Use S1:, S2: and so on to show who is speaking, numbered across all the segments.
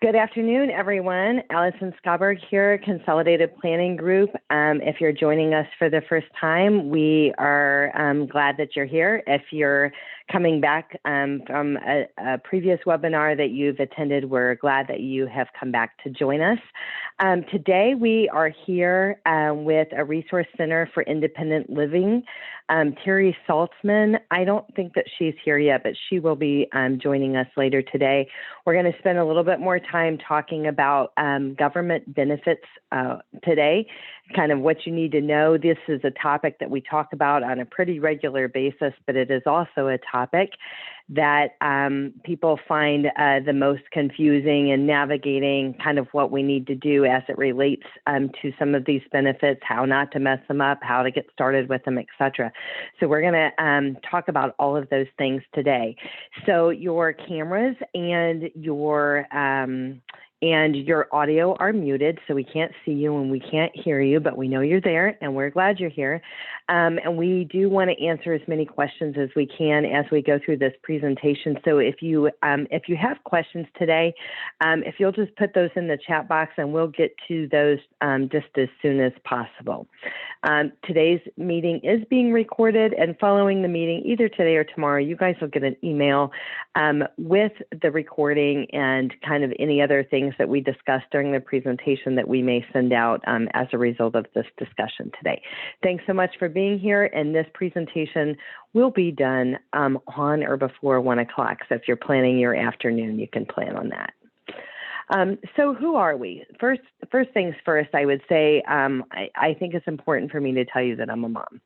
S1: Good afternoon, everyone. Allison Schaberg here, Consolidated Planning Group. If you're joining us for the first time, we are glad that you're here. If you're coming back from a previous webinar that you've attended, we're glad that you have come back to join us. Today, we are here with a Resource Center for Independent Living. Terry Saltzman, I don't think that she's here yet, but she will be joining us later today. We're going to spend a little bit more time talking about government benefits today, kind of what you need to know. This is a topic that we talk about on a pretty regular basis, but it is also a topic that people find the most confusing in navigating kind of what we need to do as it relates to some of these benefits, how not to mess them up, how to get started with them, etc. So we're going to talk about all of those things today. So your cameras and your audio are muted, so we can't see you and we can't hear you, but we know you're there and we're glad you're here. And we do want to answer as many questions as we can as we go through this presentation. So if you have questions today, if you'll just put those in the chat box and we'll get to those just as soon as possible. Today's meeting is being recorded, and following the meeting, either today or tomorrow, you guys will get an email with the recording and kind of any other things that we discussed during the presentation that we may send out as a result of this discussion today. Thanks so much for being here, and this presentation will be done on or before 1 o'clock. So if you're planning your afternoon, you can plan on that. So who are we? First things first, I would say I think it's important for me to tell you that I'm a mom.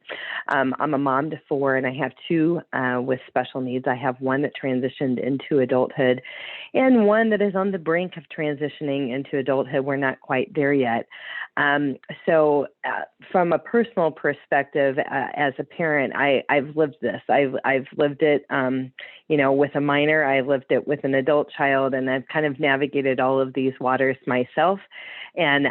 S1: I'm a mom to 4, and I have 2 with special needs. I have one that transitioned into adulthood and one that is on the brink of transitioning into adulthood. We're not quite there yet. So from a personal perspective, as a parent, I've lived this. I've lived it, with a minor. I've lived it with an adult child, and I've kind of navigated all of these waters myself, and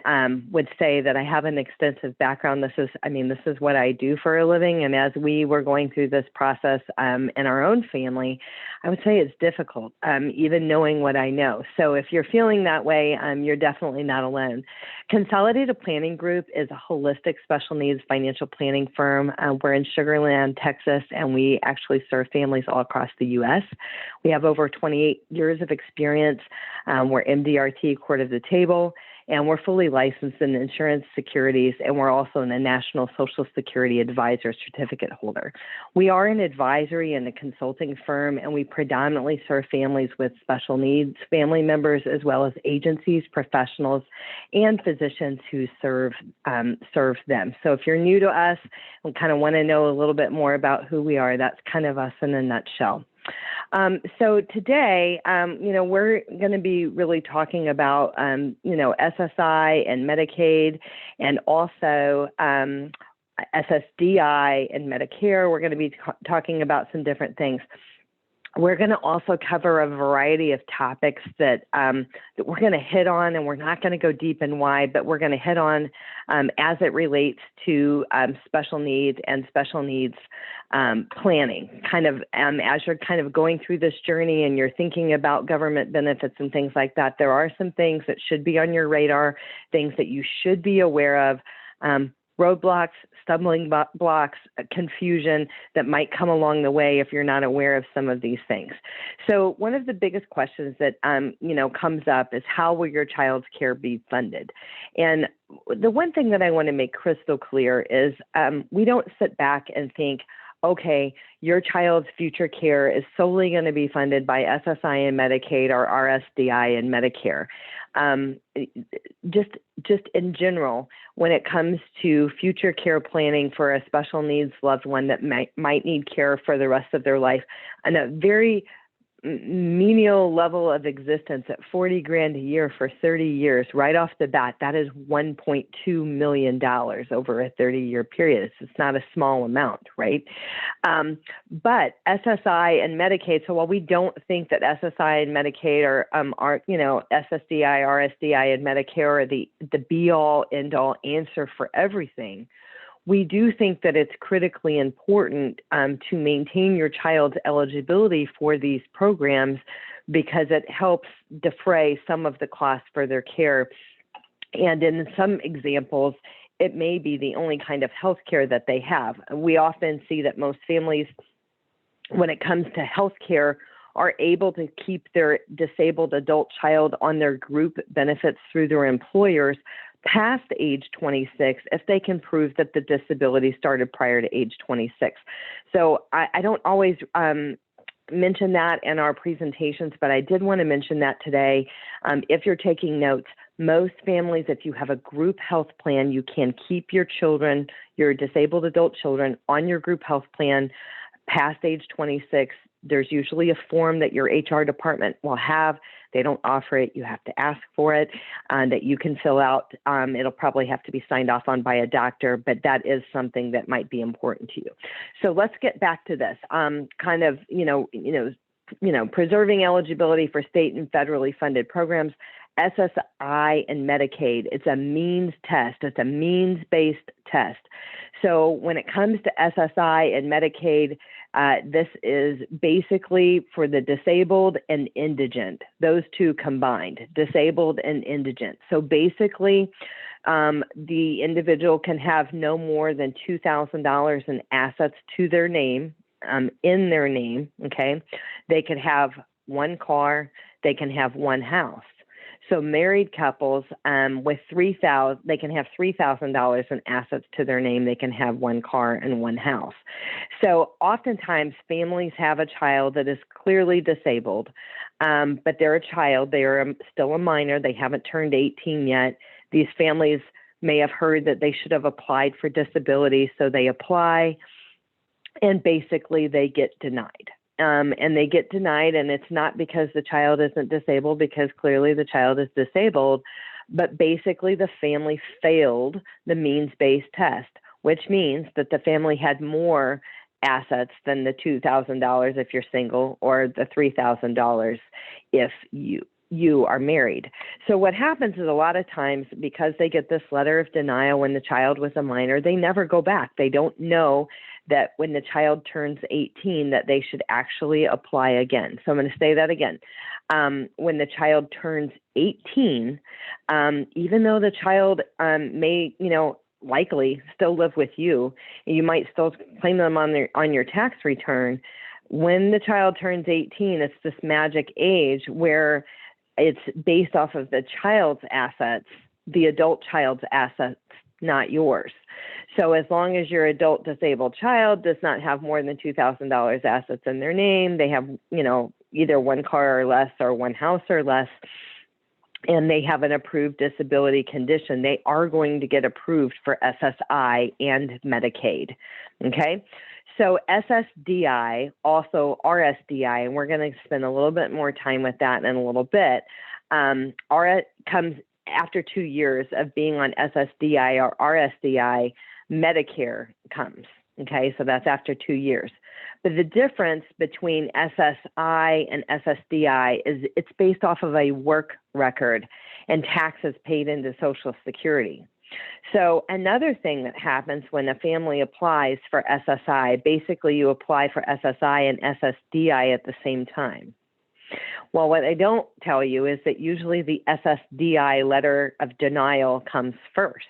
S1: would say that I have an extensive background. This is what I do for a living. And as we were going through this process in our own family, I would say it's difficult, even knowing what I know. So if you're feeling that way, you're definitely not alone. Consolidated Planning Group is a holistic special needs financial planning firm. We're in Sugar Land, Texas, and we actually serve families all across the U.S. We have over 28 years of experience. We're MDRT, Court of the Table, and we're fully licensed in insurance securities, and we're also a National Social Security Advisor certificate holder. We are an advisory and a consulting firm, and we predominantly serve families with special needs, family members, as well as agencies, professionals, and physicians who serve them. So if you're new to us and kind of want to know a little bit more about who we are, that's kind of us in a nutshell. So today, we're going to be really talking about, SSI and Medicaid, and also SSDI and Medicare. We're going to be talking about some different things. We're going to also cover a variety of topics that we're going to hit on, and we're not going to go deep and wide, but we're going to hit on as it relates to special needs and special needs planning. Kind of as you're kind of going through this journey and you're thinking about government benefits and things like that, there are some things that should be on your radar, things that you should be aware of. Roadblocks, stumbling blocks, confusion that might come along the way if you're not aware of some of these things. So one of the biggest questions that, comes up is, how will your child's care be funded? And the one thing that I want to make crystal clear is we don't sit back and think, okay, your child's future care is solely going to be funded by SSI and Medicaid or RSDI and Medicare. Just in general, when it comes to future care planning for a special needs loved one that might need care for the rest of their life, on a very menial level of existence at $40,000 a year for 30 years, right off the bat, that is $1.2 million over a 30-year period. It's not a small amount, right? But SSI and Medicaid, so while we don't think that SSI and Medicaid are SSDI, RSDI, and Medicare are the be-all, end-all answer for everything, we do think that it's critically important to maintain your child's eligibility for these programs because it helps defray some of the costs for their care. And in some examples, it may be the only kind of health care that they have. We often see that most families, when it comes to health care, are able to keep their disabled adult child on their group benefits through their employers past age 26 if they can prove that the disability started prior to age 26. So I don't always mention that in our presentations, but I did want to mention that today. If you're taking notes, most families, if you have a group health plan, you can keep your children, your disabled adult children, on your group health plan past age 26. There's usually a form that your HR department will have. They don't offer it. You have to ask for it, that you can fill out. It'll probably have to be signed off on by a doctor, but that is something that might be important to you. So let's get back to this. Preserving eligibility for state and federally funded programs, SSI and Medicaid. It's a means test. It's a means-based test. So when it comes to SSI and Medicaid, this is basically for the disabled and indigent, those two combined, disabled and indigent. So basically, the individual can have no more than $2,000 in assets to their name, in their name, okay? They could have one car, they can have one house. So married couples with they can have $3,000 in assets to their name. They can have one car and one house. So oftentimes families have a child that is clearly disabled, but they're a child. They are still a minor. They haven't turned 18 yet. These families may have heard that they should have applied for disability, so they apply, and basically they get denied. And they get denied, and it's not because the child isn't disabled, because clearly the child is disabled, but basically the family failed the means-based test, which means that the family had more assets than the $2,000 if you're single, or the $3,000 if you are married. So what happens is, a lot of times, because they get this letter of denial when the child was a minor, they never go back. They don't know that when the child turns 18 that they should actually apply again. So I'm going to say that again. When the child turns 18, even though the child may, likely still live with you, you might still claim them on your tax return. When the child turns 18, it's this magic age where it's based off of the child's assets, the adult child's assets, not yours. So as long as your adult disabled child does not have more than $2,000 assets in their name, they have, either one car or less, or one house or less, and they have an approved disability condition, they are going to get approved for SSI and Medicaid. Okay. So SSDI, also RSDI, and we're going to spend a little bit more time with that in a little bit, comes after 2 years of being on SSDI or RSDI. Medicare comes, okay? So that's after 2 years. But the difference between SSI and SSDI is it's based off of a work record and taxes paid into Social Security. So another thing that happens when a family applies for SSI, basically you apply for SSI and SSDI at the same time. Well, what I don't tell you is that usually the SSDI letter of denial comes first.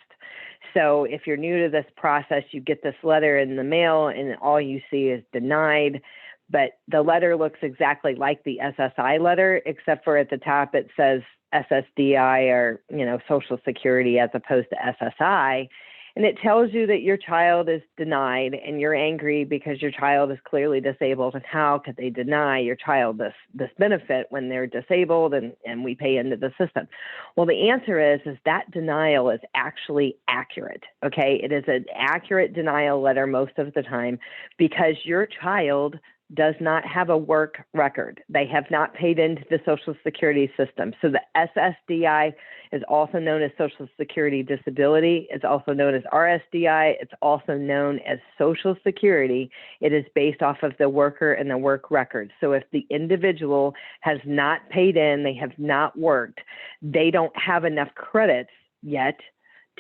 S1: So if you're new to this process, you get this letter in the mail and all you see is denied, but the letter looks exactly like the SSI letter, except for at the top it says SSDI or, Social Security as opposed to SSI. And it tells you that your child is denied and you're angry because your child is clearly disabled. And how could they deny your child this benefit when they're disabled and we pay into the system? Well, the answer is that denial is actually accurate. Okay. It is an accurate denial letter most of the time because your child does not have a work record. They have not paid into the Social Security system. So the SSDI is also known as Social Security Disability. It's also known as RSDI. It's also known as Social Security. It is based off of the worker and the work record. So if the individual has not paid in, they have not worked, they don't have enough credits yet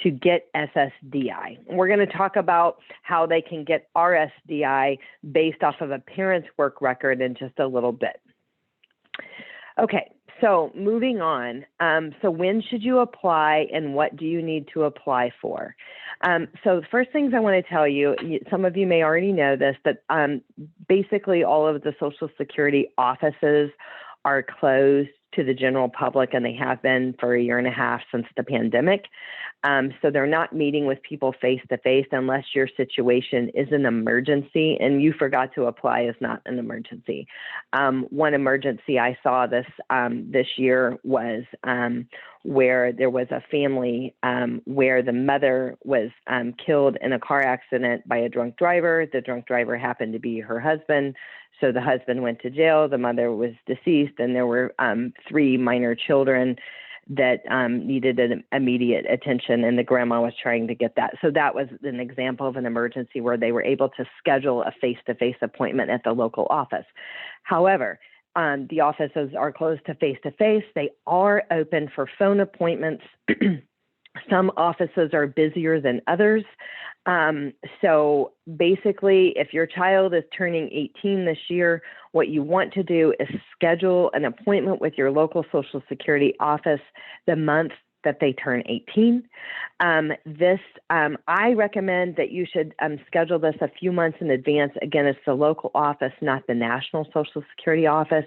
S1: to get SSDI. We're going to talk about how they can get RSDI based off of a parent's work record in just a little bit. Okay, so moving on. So when should you apply and what do you need to apply for? So the first things I want to tell you, some of you may already know this, but basically all of the Social Security offices are closed to the general public, and they have been for a year and a half since the pandemic. So they're not meeting with people face to face unless your situation is an emergency, and you forgot to apply is not an emergency. One emergency I saw this year was where there was a family where the mother was killed in a car accident by a drunk driver. The drunk driver happened to be her husband. So the husband went to jail, the mother was deceased, and there were 3 minor children that needed an immediate attention, and the grandma was trying to get that. So that was an example of an emergency where they were able to schedule a face-to-face appointment at the local office. However, the offices are closed to face-to-face. They are open for phone appointments. Some offices are busier than others. So basically, if your child is turning 18 this year, what you want to do is schedule an appointment with your local Social Security office the month that they turn 18. I recommend that you should schedule this a few months in advance. Again, it's the local office, not the National Social Security office.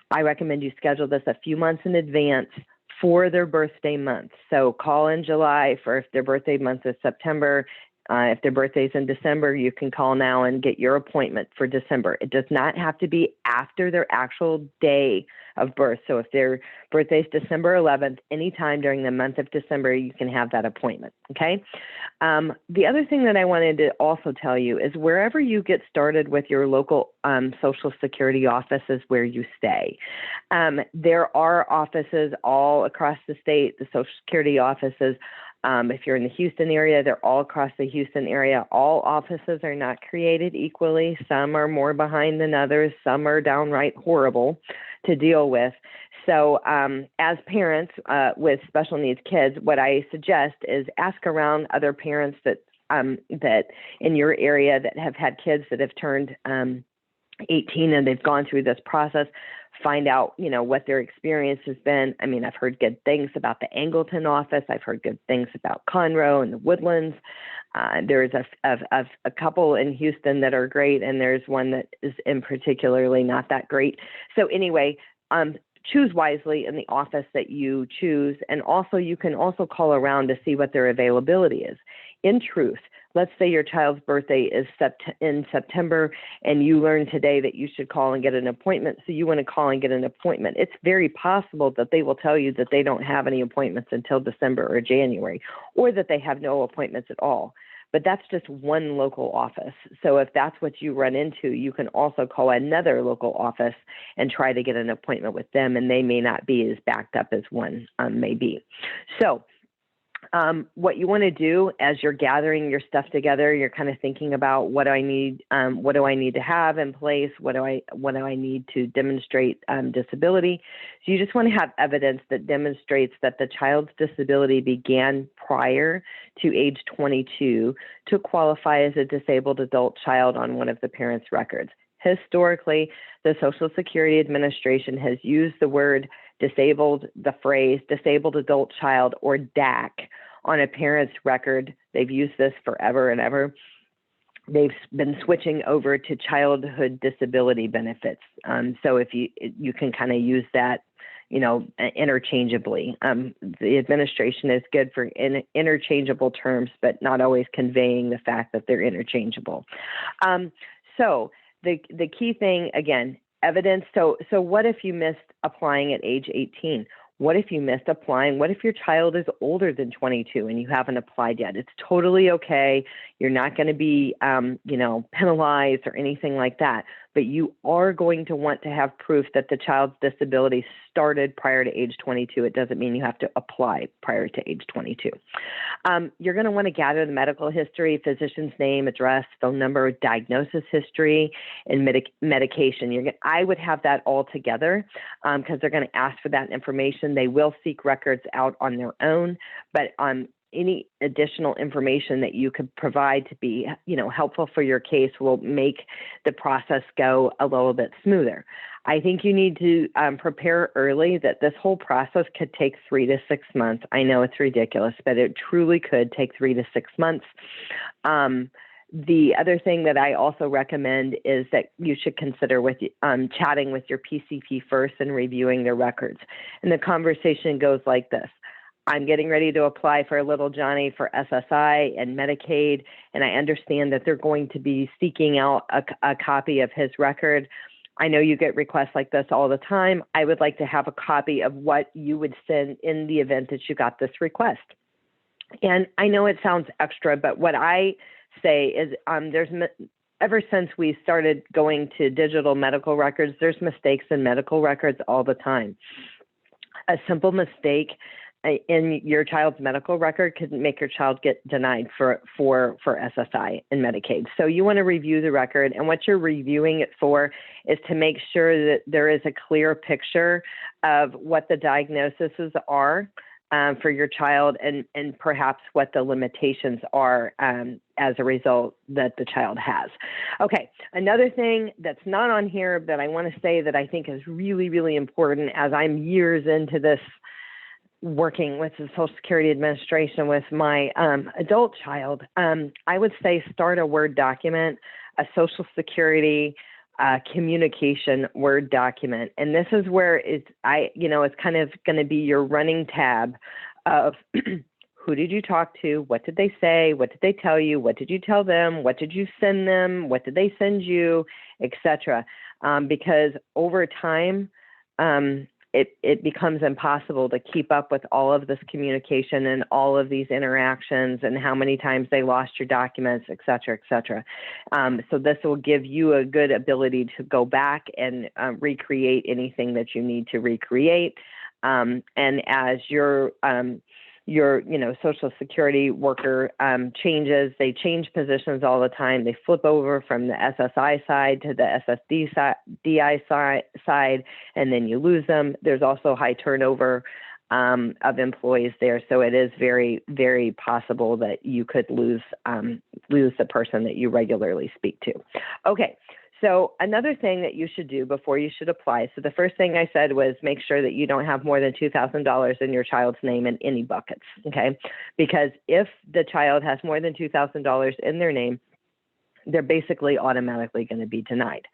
S1: I recommend you schedule this a few months in advance for their birthday month. So call in July for if their birthday month is September. If their birthday's in December, you can call now and get your appointment for December. It does not have to be after their actual day of birth. So if their birthday's December 11th, anytime during the month of December, you can have that appointment, okay? The other thing that I wanted to also tell you is wherever you get started with your local Social Security offices where you stay. There are offices all across the state, the Social Security offices. If you're in the Houston area, they're all across the Houston area. All offices are not created equally. Some are more behind than others. Some are downright horrible to deal with. So as parents with special needs kids, what I suggest is ask around other parents that in your area that have had kids that have turned 18 and they've gone through this process. Find out, what their experience has been. I mean, I've heard good things about the Angleton office. I've heard good things about Conroe and the Woodlands. There's a couple in Houston that are great, and there's one that is in particularly not that great. So anyway, choose wisely in the office that you choose, and also you can also call around to see what their availability is. In truth, let's say your child's birthday is in September and you learn today that you should call and get an appointment. So you want to call and get an appointment. It's very possible that they will tell you that they don't have any appointments until December or January, or that they have no appointments at all. But that's just one local office. So if that's what you run into, you can also call another local office and try to get an appointment with them, and they may not be as backed up as one may be. So what you want to do as you're gathering your stuff together, you're kind of thinking about what do I need to have in place? What do I need to demonstrate disability? So you just want to have evidence that demonstrates that the child's disability began prior to age 22 to qualify as a disabled adult child on one of the parents' records. Historically, the Social Security Administration has used the phrase disabled adult child, or DAC, on a parent's record. They've used this forever and ever. They've been switching over to childhood disability benefits. So if you can kind of use that, interchangeably. The administration is good for interchangeable terms, but not always conveying the fact that they're interchangeable. So the key thing, again, evidence. So what if you missed applying at age 18? What if you missed applying? What if your child is older than 22 and you haven't applied yet? It's totally okay. You're not going to be, penalized or anything like that. But you are going to want to have proof that the child's disability started prior to age 22. It doesn't mean you have to apply prior to age 22. You're going to want to gather the medical history, physician's name, address, phone number, diagnosis history, and medication. I would have that all together because they're going to ask for that information. They will seek records out on their own, but any additional information that you could provide to be, helpful for your case will make the process go a little bit smoother. I think you need to prepare early that this whole process could take 3 to 6 months. I know it's ridiculous, but it truly could take 3 to 6 months. The other thing that I also recommend is that you should consider with chatting with your PCP first and reviewing their records. And the conversation goes like this. I'm getting ready to apply for little Johnny for SSI and Medicaid, and I understand that they're going to be seeking out a copy of his record. I know you get requests like this all the time. I would like to have a copy of what you would send in the event that you got this request. And I know it sounds extra, but what I say is ever since we started going to digital medical records, there's mistakes in medical records all the time. A simple mistake in your child's medical record could make your child get denied for SSI and Medicaid. So you want to review the record, and what you're reviewing it for is to make sure that there is a clear picture of what the diagnoses are for your child, and perhaps what the limitations are as a result that the child has. Okay, another thing that's not on here that I want to say that I think is really, really important as I'm years into this working with the Social Security Administration with my adult child, I would say start a Word document, a Social Security communication Word document. And this is where it's kind of going to be your running tab of who did you talk to? What did they say? What did they tell you? What did you tell them? What did you send them? What did they send you, etc. Because over time, it becomes impossible to keep up with all of this communication and all of these interactions and how many times they lost your documents, et cetera, et cetera. So this will give you a good ability to go back and recreate anything that you need to recreate. And as your Social Security worker changes, they change positions all the time. They flip over from the SSI side to the SSDI side, and then you lose them. There's also high turnover of employees there, so it is very, very possible that you could lose the person that you regularly speak to. Okay. So another thing that you should do before you should apply, so the first thing I said was make sure that you don't have more than $2,000 in your child's name in any buckets, okay? Because if the child has more than $2,000 in their name, they're basically automatically going to be denied.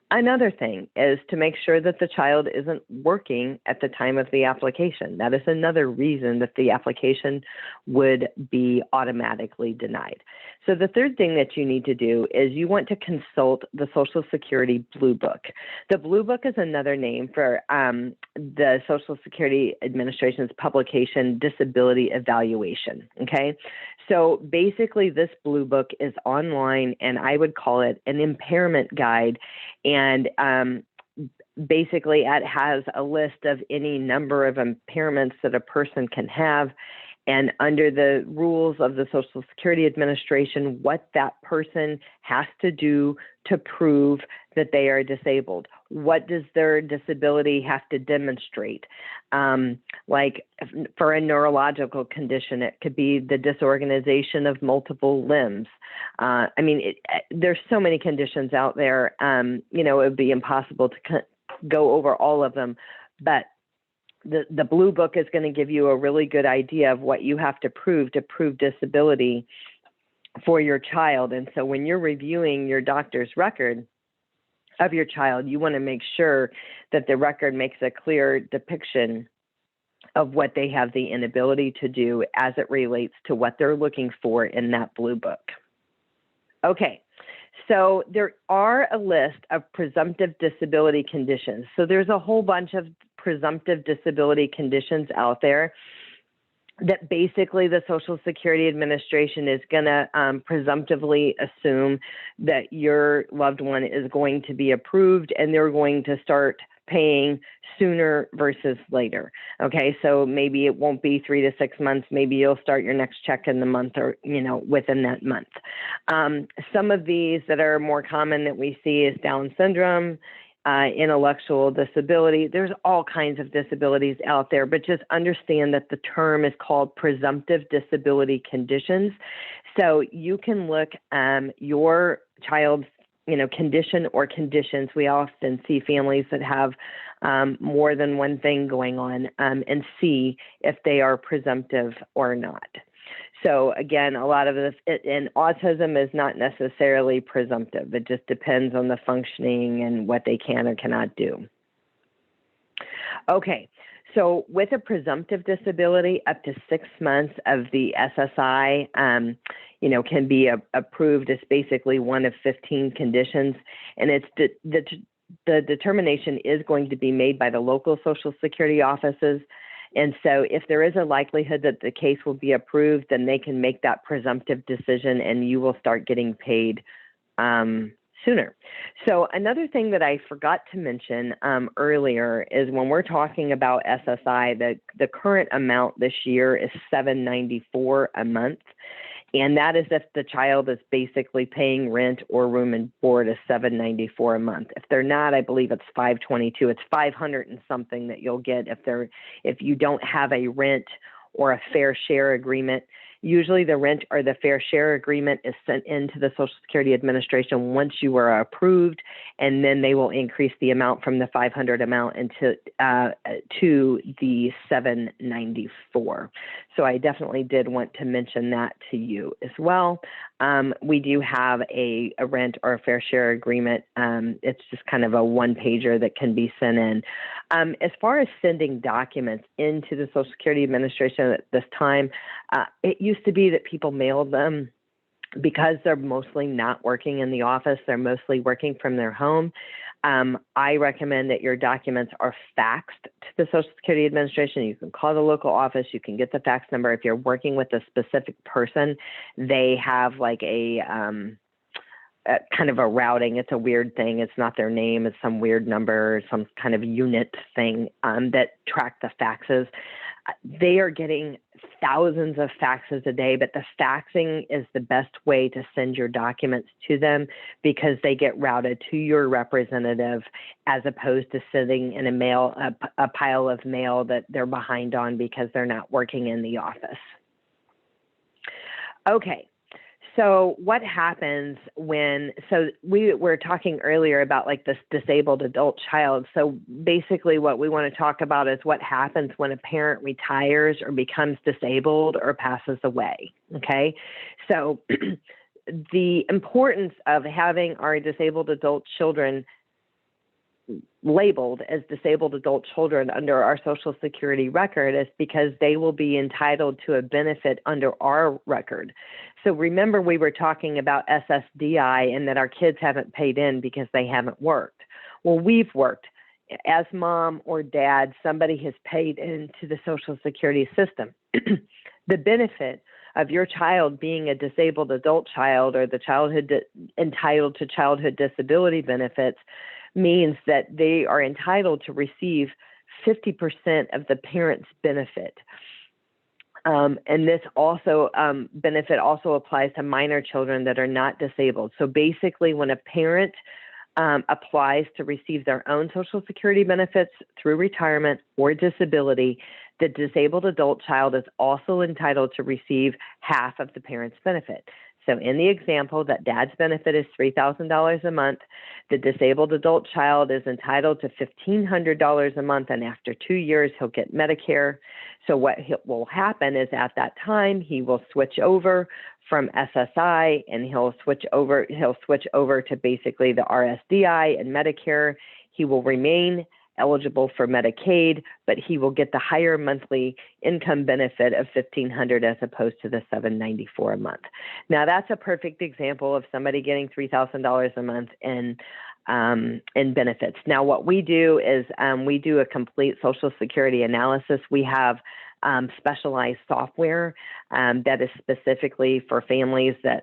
S1: Another thing is to make sure that the child isn't working at the time of the application. That is another reason that the application would be automatically denied. So the third thing that you need to do is you want to consult the Social Security Blue Book. The Blue Book is another name for the Social Security Administration's publication, Disability Evaluation, okay? So basically this Blue Book is online, and I would call it an impairment guide. And basically it has a list of any number of impairments that a person can have, and under the rules of the Social Security Administration, what that person has to do to prove that they are disabled. What does their disability have to demonstrate? Like for a neurological condition, it could be the disorganization of multiple limbs. There's so many conditions out there, it would be impossible to go over all of them, but the Blue Book is going to give you a really good idea of what you have to prove disability for your child. And so when you're reviewing your doctor's record of your child, you want to make sure that the record makes a clear depiction of what they have the inability to do as it relates to what they're looking for in that Blue Book. Okay. So there are a list of presumptive disability conditions. So there's a whole bunch of presumptive disability conditions out there that basically the Social Security Administration is going to presumptively assume that your loved one is going to be approved, and they're going to start paying sooner versus later. Okay, so maybe it won't be 3 to 6 months. Maybe you'll start your next check in the month, or within that month. Some of these that are more common that we see is Down syndrome, intellectual disability. There's all kinds of disabilities out there, but just understand that the term is called presumptive disability conditions. So you can look your child's condition or conditions. We often see families that have more than one thing going on, and see if they are presumptive or not. So again, a lot of this, and autism is not necessarily presumptive. It just depends on the functioning and what they can or cannot do. Okay, so with a presumptive disability, up to 6 months of the SSI, can be approved as basically one of 15 conditions, and it's the determination is going to be made by the local Social Security offices. And so if there is a likelihood that the case will be approved, then they can make that presumptive decision and you will start getting paid sooner. So another thing that I forgot to mention earlier is when we're talking about SSI, the current amount this year is $794 a month. And that is if the child is basically paying rent or room and board is $794 a month. If they're not, I believe it's $522. It's $500 and something that you'll get if you don't have a rent or a fair share agreement. Usually the rent or the fair share agreement is sent into the Social Security Administration once you are approved, and then they will increase the amount from the $500 amount to the $794. So I definitely did want to mention that to you as well. We do have a rent or a fair share agreement. It's just kind of a one-pager that can be sent in. As far as sending documents into the Social Security Administration at this time, it used to be that people mailed them because they're mostly not working in the office. They're mostly working from their home. I recommend that your documents are faxed to the Social Security Administration. You can call the local office. You can get the fax number. If you're working with a specific person, they have like a kind of a routing. It's a weird thing. It's not their name. It's some weird number, some kind of unit thing that track the faxes. They are getting thousands of faxes a day, but the faxing is the best way to send your documents to them because they get routed to your representative as opposed to sitting in a pile of mail that they're behind on because they're not working in the office. Okay. So what happens so we were talking earlier about like this disabled adult child. So basically what we want to talk about is what happens when a parent retires or becomes disabled or passes away, okay? So the importance of having our disabled adult children labeled as disabled adult children under our Social Security record is because they will be entitled to a benefit under our record. So remember we were talking about SSDI and that our kids haven't paid in because they haven't worked. Well, we've worked. As mom or dad, somebody has paid into the Social Security system. The benefit of your child being a disabled adult child or the entitled to childhood disability benefits means that they are entitled to receive 50% of the parent's benefit. And this also benefit also applies to minor children that are not disabled. So basically when a parent applies to receive their own Social Security benefits through retirement or disability, the disabled adult child is also entitled to receive half of the parent's benefit. So in the example that dad's benefit is $3,000 a month, the disabled adult child is entitled to $1,500 a month, and after 2 years, he'll get Medicare. So what will happen is at that time, he will switch over from SSI and he'll switch over to basically the RSDI and Medicare. He will remain eligible for Medicaid, but he will get the higher monthly income benefit of $1,500 as opposed to the $794 a month. Now that's a perfect example of somebody getting $3,000 a month in benefits. Now what we do is we do a complete Social Security analysis. We have specialized software that is specifically for families that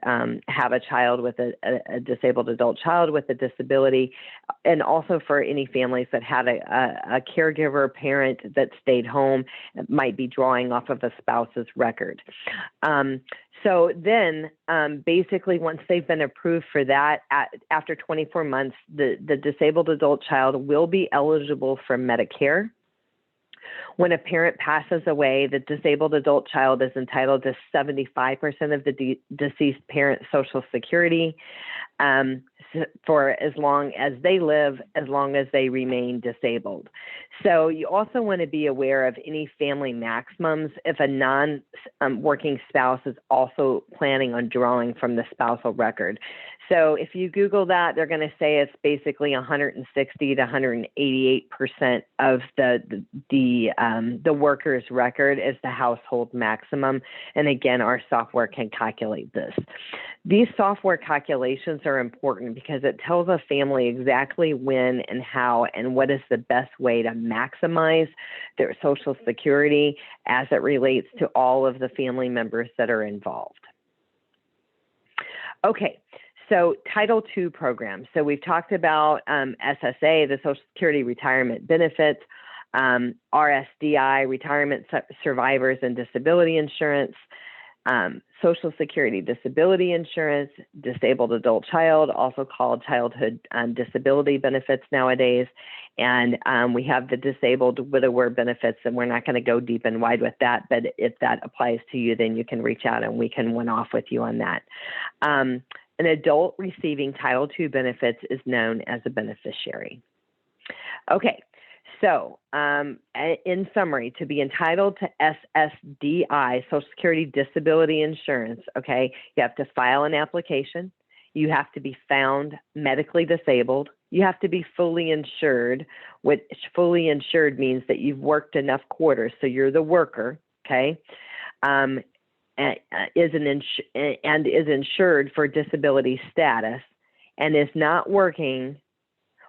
S1: have a child with a disabled adult child with a disability, and also for any families that had a caregiver parent that stayed home, might be drawing off of a spouse's record. So then basically once they've been approved for that, after 24 months, the disabled adult child will be eligible for Medicare. When a parent passes away, the disabled adult child is entitled to 75% of the deceased parent's Social Security. for as long as they live, as long as they remain disabled. So you also want to be aware of any family maximums if a non-working spouse is also planning on drawing from the spousal record. So if you Google that, they're going to say it's basically 160 to 188% of the worker's record is the household maximum. And again, our software can calculate this. These software calculations are important because it tells a family exactly when and how and what is the best way to maximize their Social Security as it relates to all of the family members that are involved. Okay. So Title II programs. So we've talked about SSA, the Social Security Retirement Benefits, RSDI, Retirement Survivors and Disability Insurance, Social Security Disability Insurance, Disabled Adult Child, also called Childhood Disability Benefits nowadays. And we have the Disabled Widower Benefits, and we're not going to go deep and wide with that, but if that applies to you, then you can reach out and we can one-off with you on that. An adult receiving Title II benefits is known as a beneficiary. Okay, so in summary, to be entitled to SSDI, Social Security Disability Insurance, okay, you have to file an application, you have to be found medically disabled, you have to be fully insured, which fully insured means that you've worked enough quarters, so you're the worker, okay, is insured for disability status and is not working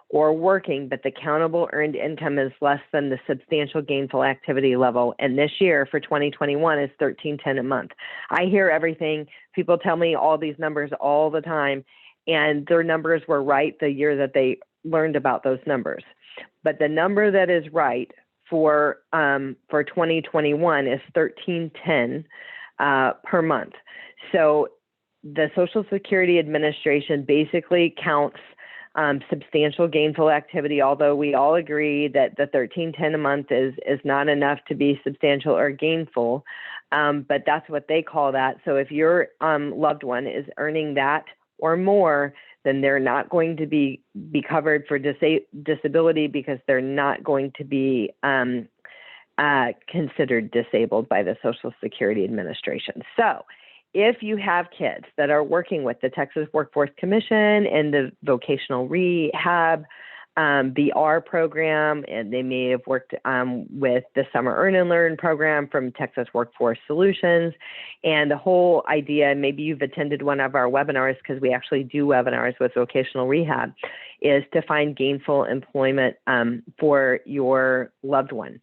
S1: or working, but the countable earned income is less than the substantial gainful activity level. And this year for 2021 is $13.10 a month. I hear everything. People tell me all these numbers all the time, and their numbers were right the year that they learned about those numbers. But the number that is right for 2021 is $13.10 per month. So the Social Security Administration basically counts substantial gainful activity, although we all agree that the $13.10 a month is not enough to be substantial or gainful, but that's what they call that. So if your loved one is earning that or more, then they're not going to be covered for disability because they're not going to be considered disabled by the Social Security Administration. So if you have kids that are working with the Texas Workforce Commission and the vocational rehab, VR program, and they may have worked with the Summer Earn and Learn program from Texas Workforce Solutions, and the whole idea, maybe you've attended one of our webinars because we actually do webinars with vocational rehab, is to find gainful employment for your loved one.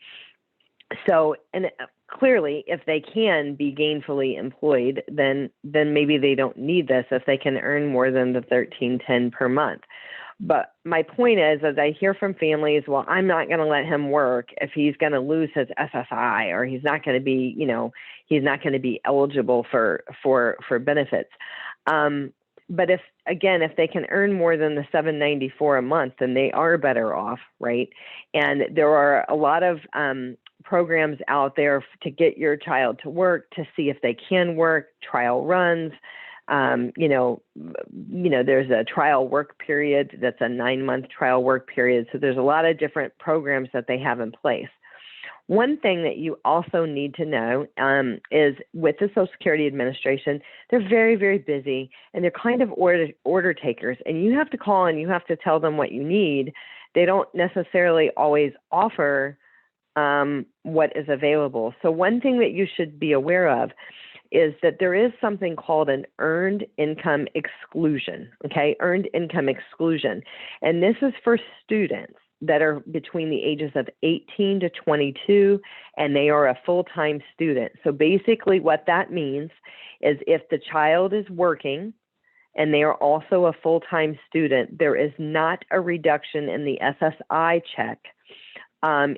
S1: So, and clearly, if they can be gainfully employed, then maybe they don't need this if they can earn more than the $13.10 per month. But my point is, as I hear from families, well, I'm not going to let him work if he's going to lose his SSI, or he's not going to be, he's not going to be eligible for benefits. But if they can earn more than the $794 a month, then they are better off, right? And there are a lot of programs out there to get your child to work, to see if they can work, trial runs. There's a trial work period that's a 9-month trial work period. So there's a lot of different programs that they have in place. One thing that you also need to know is with the Social Security Administration, they're very, very busy, and they're kind of order takers, and you have to call and you have to tell them what you need. They don't necessarily always offer what is available. So one thing that you should be aware of is that there is something called an earned income exclusion, okay? Earned income exclusion. And this is for students that are between the ages of 18 to 22, and they are a full-time student. So basically what that means is if the child is working and they are also a full-time student, there is not a reduction in the SSI check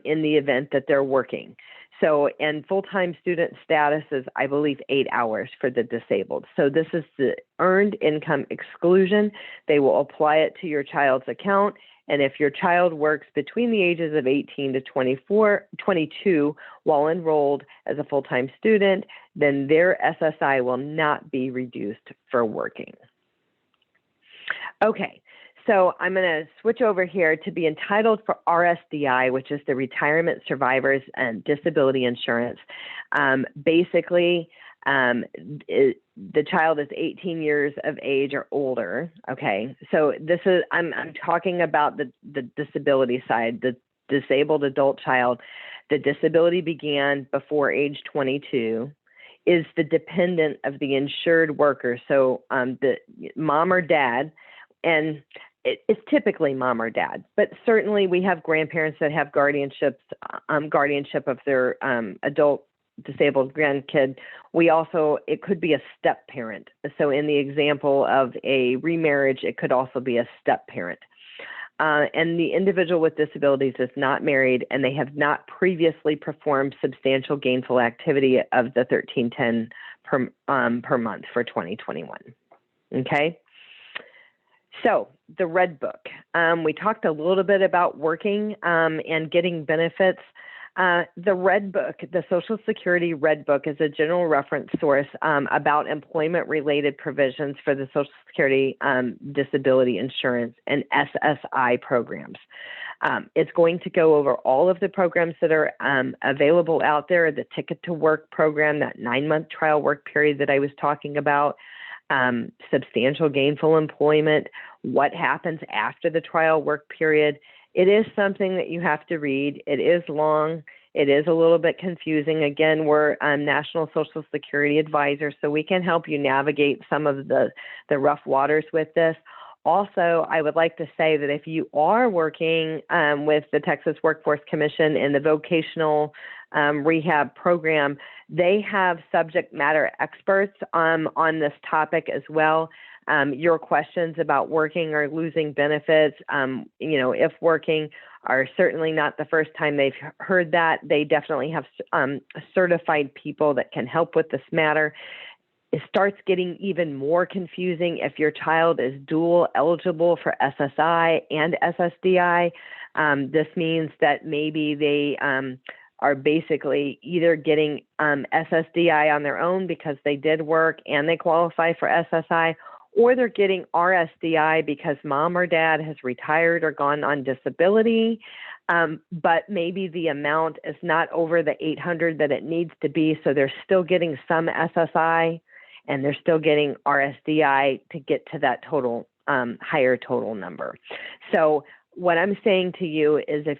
S1: in the event that they're working. So, and full-time student status is, I believe, 8 hours for the disabled. So this is the earned income exclusion. They will apply it to your child's account. And if your child works between the ages of 18 to 22 while enrolled as a full-time student, then their SSI will not be reduced for working. Okay, So I'm going to switch over here to be entitled for RSDI, which is the Retirement Survivors and Disability Insurance. Basically, the child is 18 years of age or older. Okay, so this is I'm talking about the disability side, the disabled adult child. The disability began before age 22. Is the dependent of the insured worker. So the mom or dad, and it's typically mom or dad, but certainly we have grandparents that have guardianship of their adult disabled grandkid. It could be a step parent. So in the example of a remarriage, it could also be a step parent. And the individual with disabilities is not married and they have not previously performed substantial gainful activity of the $13.10 per month for 2021. Okay. So the Red Book, we talked a little bit about working and getting benefits. The Red Book, the Social Security Red Book, is a general reference source about employment-related provisions for the Social Security disability insurance and SSI programs. It's going to go over all of the programs that are available out there, the Ticket to Work program, that 9-month trial work period that I was talking about, substantial gainful employment, what happens after the trial work period. It is something that you have to read. It is long. It is a little bit confusing. Again, we're National Social Security advisors, so we can help you navigate some of the rough waters with this. Also, I would like to say that if you are working with the Texas Workforce Commission in the vocational rehab program, they have subject matter experts on this topic as well. Your questions about working or losing benefits, if working, are certainly not the first time they've heard that. They definitely have certified people that can help with this matter. It starts getting even more confusing if your child is dual eligible for SSI and SSDI. This means that maybe they are basically either getting SSDI on their own because they did work and they qualify for SSI, or they're getting RSDI because mom or dad has retired or gone on disability, but maybe the amount is not over the $800 that it needs to be, so they're still getting some SSI and they're still getting RSDI to get to that total, higher total number. So what I'm saying to you is if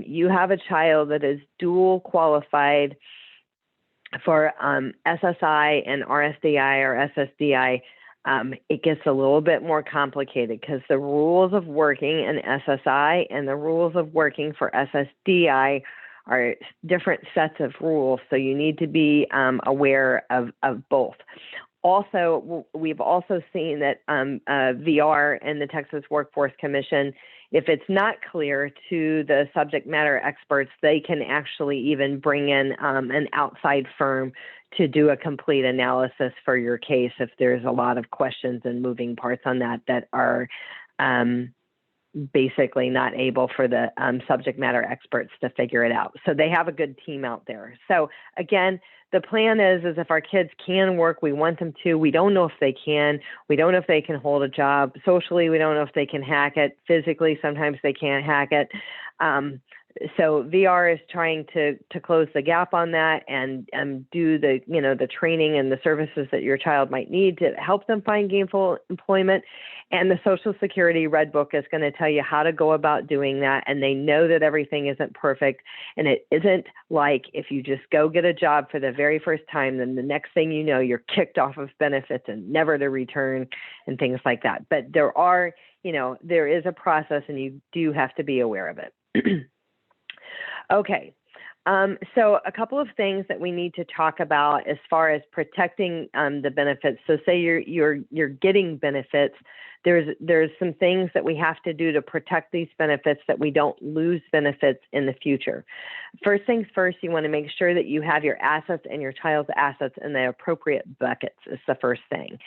S1: you have a child that is dual qualified for SSI and RSDI or SSDI, it gets a little bit more complicated because the rules of working in SSI and the rules of working for SSDI are different sets of rules. So you need to be aware of both. Also, we've also seen that VR and the Texas Workforce Commission, if it's not clear to the subject matter experts, they can actually even bring in an outside firm to do a complete analysis for your case if there's a lot of questions and moving parts on that are basically not able for the subject matter experts to figure it out. So they have a good team out there. So again, the plan is if our kids can work, we want them to. We don't know if they can. We don't know if they can hold a job. Socially, we don't know if they can hack it. Physically, sometimes they can't hack it. So VR is trying to close the gap on that and do the training and the services that your child might need to help them find gainful employment. And the Social Security Red Book is going to tell you how to go about doing that. And they know that everything isn't perfect. And it isn't like if you just go get a job for the very first time, then the next thing you know, you're kicked off of benefits and never to return and things like that. But there is a process and you do have to be aware of it. Okay, so a couple of things that we need to talk about as far as protecting the benefits. So say you're getting benefits, there's some things that we have to do to protect these benefits that we don't lose benefits in the future. First things first, you want to make sure that you have your assets and your child's assets in the appropriate buckets is the first thing.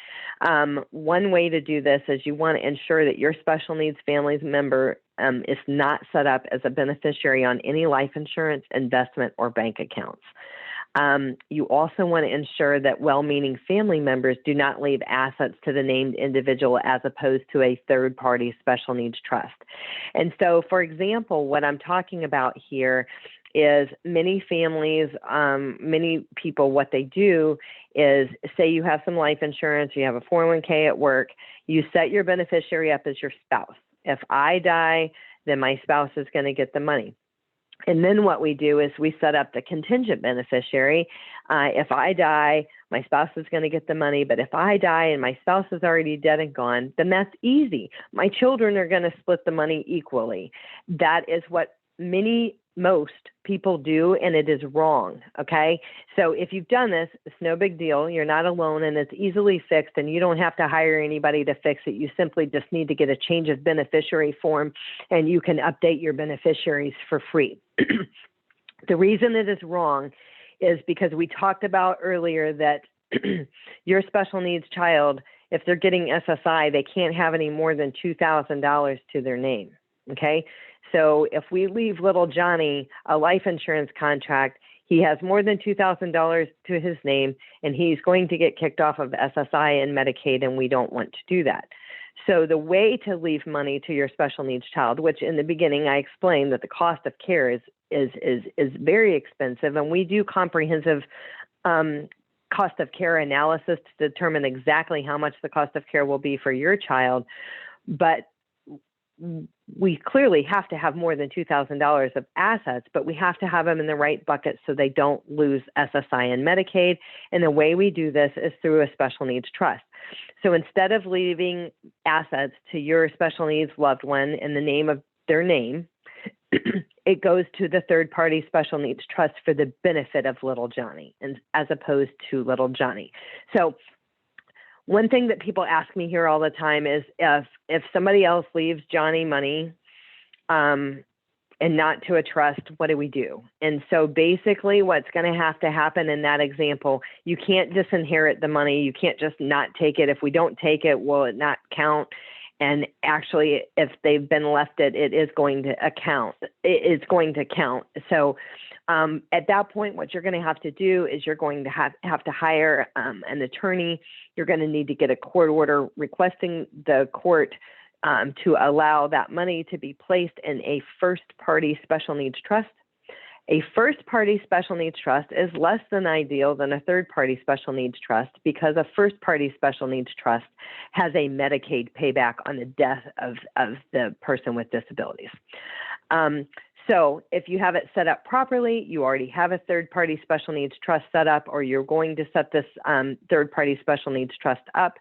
S1: One way to do this is you want to ensure that your special needs family member is not set up as a beneficiary on any life insurance, investment, or bank accounts. You also want to ensure that well-meaning family members do not leave assets to the named individual as opposed to a third-party special needs trust. And so, for example, what I'm talking about here is many families, many people, what they do is, say you have some life insurance, you have a 401k at work, you set your beneficiary up as your spouse. If I die, then my spouse is going to get the money. And then what we do is we set up the contingent beneficiary. If I die, my spouse is going to get the money. But if I die and my spouse is already dead and gone, then that's easy. My children are going to split the money equally. That is what most people do, and it is wrong, okay? So if you've done this, it's no big deal. You're not alone, and it's easily fixed, and you don't have to hire anybody to fix it. You simply just need to get a change of beneficiary form, and you can update your beneficiaries for free. The reason it is wrong is because we talked about earlier that your special needs child, if they're getting SSI, they can't have any more than $2,000 to their name, okay? So if we leave little Johnny a life insurance contract, he has more than $2,000 to his name, and he's going to get kicked off of SSI and Medicaid, and we don't want to do that. So the way to leave money to your special needs child, which in the beginning I explained that the cost of care is very expensive, and we do comprehensive cost of care analysis to determine exactly how much the cost of care will be for your child, but we clearly have to have more than $2,000 of assets, but we have to have them in the right bucket so they don't lose SSI and Medicaid. And the way we do this is through a special needs trust. So instead of leaving assets to your special needs loved one in the name of their name, it goes to the third-party special needs trust for the benefit of little Johnny, and as opposed to little Johnny. So one thing that people ask me here all the time is if somebody else leaves Johnny money and not to a trust, what do we do? And so basically what's going to have to happen in that example, you can't disinherit the money. You can't just not take it. If we don't take it, will it not count? And actually, if they've been left it is going to account. It's going to count. So at that point, what you're going to have to do is you're going to have to hire an attorney. You're going to need to get a court order requesting the court to allow that money to be placed in a first-party special needs trust. A first-party special needs trust is less than ideal than a third-party special needs trust because a first-party special needs trust has a Medicaid payback on the death of the person with disabilities. So if you have it set up properly, you already have a third-party special needs trust set up, or you're going to set this third-party special needs trust up,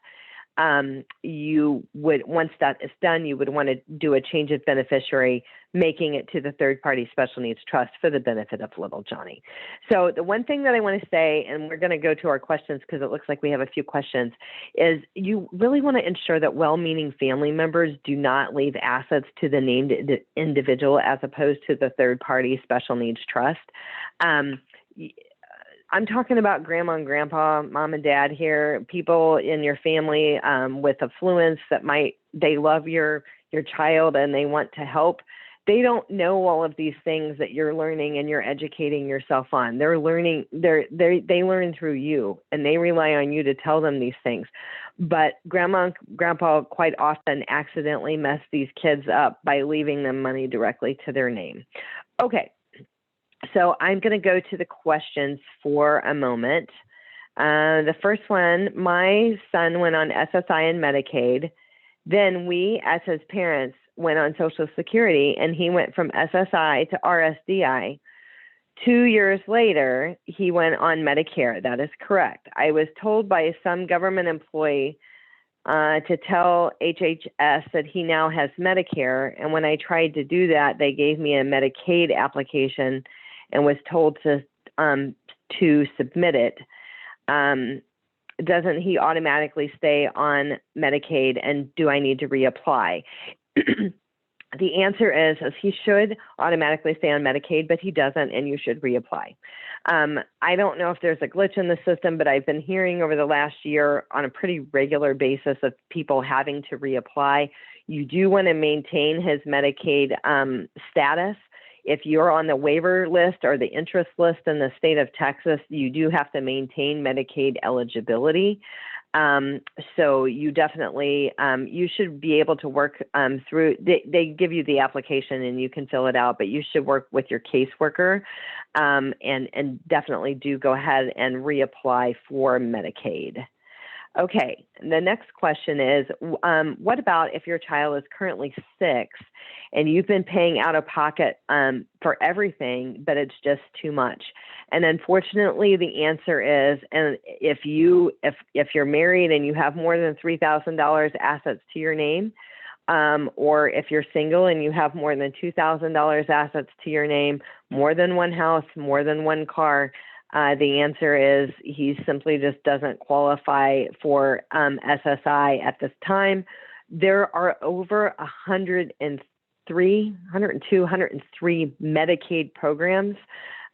S1: you would, once that is done, you would want to do a change of beneficiary, making it to the third-party special needs trust for the benefit of little Johnny. So the one thing that I want to say, and we're going to go to our questions because it looks like we have a few questions, is you really want to ensure that well-meaning family members do not leave assets to the named individual as opposed to the third-party special needs trust. I'm talking about grandma and grandpa, mom and dad here, people in your family with affluence that they love your child and they want to help. They don't know all of these things that you're learning and you're educating yourself on. They're learning, they learn through you, and they rely on you to tell them these things. But grandma and grandpa quite often accidentally mess these kids up by leaving them money directly to their name. Okay. So I'm going to go to the questions for a moment. The first one, my son went on SSI and Medicaid. Then we, as his parents, went on Social Security, and he went from SSI to RSDI. 2 years later, he went on Medicare. That is correct. I was told by some government employee to tell HHS that he now has Medicare. And when I tried to do that, they gave me a Medicaid application and was told to submit it. Doesn't he automatically stay on Medicaid, and do I need to reapply? The answer is he should automatically stay on Medicaid, but he doesn't, and you should reapply. I don't know if there's a glitch in the system, but I've been hearing over the last year on a pretty regular basis of people having to reapply. You do want to maintain his Medicaid status. if you're on the waiver list or the interest list in the state of Texas, you do have to maintain Medicaid eligibility. So you definitely, you should be able to work through, they give you the application and you can fill it out, but you should work with your caseworker and definitely do go ahead and reapply for Medicaid. Okay, the next question is, what about if your child is currently 6 and you've been paying out of pocket for everything, but it's just too much? And unfortunately, the answer is, and if you're married and you have more than $3,000 assets to your name, or if you're single and you have more than $2,000 assets to your name, more than one house, more than one car, the answer is he simply just doesn't qualify for SSI at this time. There are over 103 Medicaid programs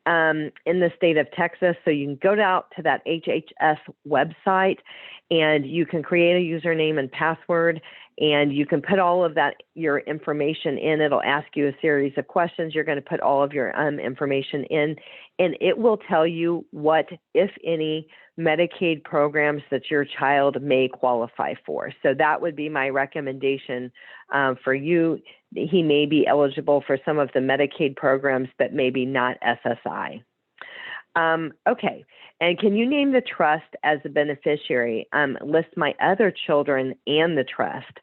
S1: in the state of Texas. So you can go out to that HHS website and you can create a username and password, and you can put all of that, your information in. It'll ask you a series of questions. You're going to put all of your information in, and it will tell you what, if any, Medicaid programs that your child may qualify for. So that would be my recommendation for you. He may be eligible for some of the Medicaid programs, but maybe not SSI. Okay, and can you name the trust as a beneficiary? List my other children and the trust.